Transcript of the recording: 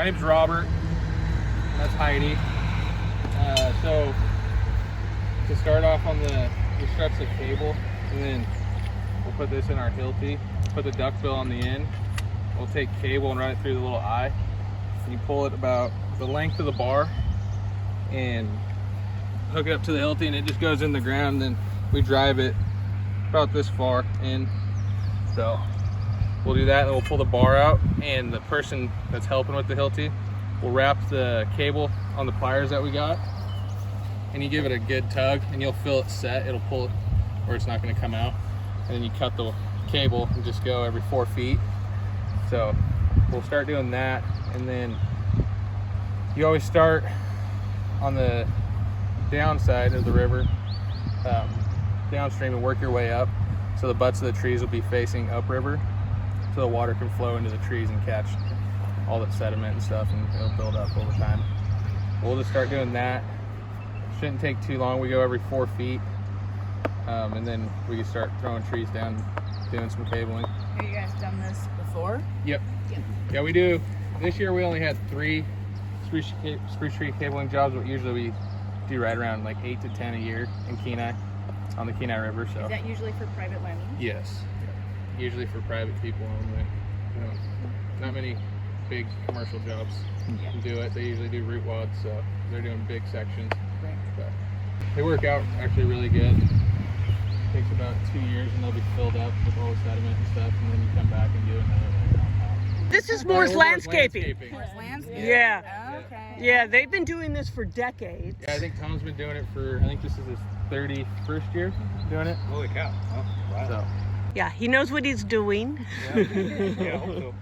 My name's Robert. And that's Heidi. So to start off on we stretch the cable, and then we'll put this in our hilty, put the duckbill on the end. We'll take cable and run it through the little eye. And you pull it about the length of the bar and hook it up to the hilty, and it just goes in the ground. Then we drive it about this far in. So we'll do that, and we'll pull the bar out, and the person that's helping with the hilty will wrap the cable on the pliers that we got, and you give it a good tug and you'll feel it set. It'll pull it where it's not going to come out, and then you cut the cable and just go every 4 feet. So we'll start doing that, and then you always start on the downside of the river, downstream, and work your way up, so the butts of the trees will be facing upriver, so the water can flow into the trees and catch all the sediment and stuff, and it'll build up over time. We'll just start doing that. Shouldn't take too long. We go every 4 feet, and then we can start throwing trees down, doing some cabling. Have you guys done this before? Yep. Yeah, we do. This year we only had 3 spruce tree cabling jobs, but usually we do right around like 8 to 10 a year in Kenai, on the Kenai River. So is that usually for private land? Yes, usually for private people only. You know, not many big commercial jobs do it. They usually do root wads, so they're doing big sections. Right. But they work out actually really good. Takes about 2 years, and they'll be filled up with all the sediment and stuff, and then you come back and do another one on top. This is Moore's landscaping. Moore's landscaping? Yeah. Okay. Yeah, they've been doing this for decades. Yeah, I think Tom's been doing it for, I think this is his 31st year doing it. Holy cow. Oh, wow. So. Yeah, he knows what he's doing. Yeah, I hope so.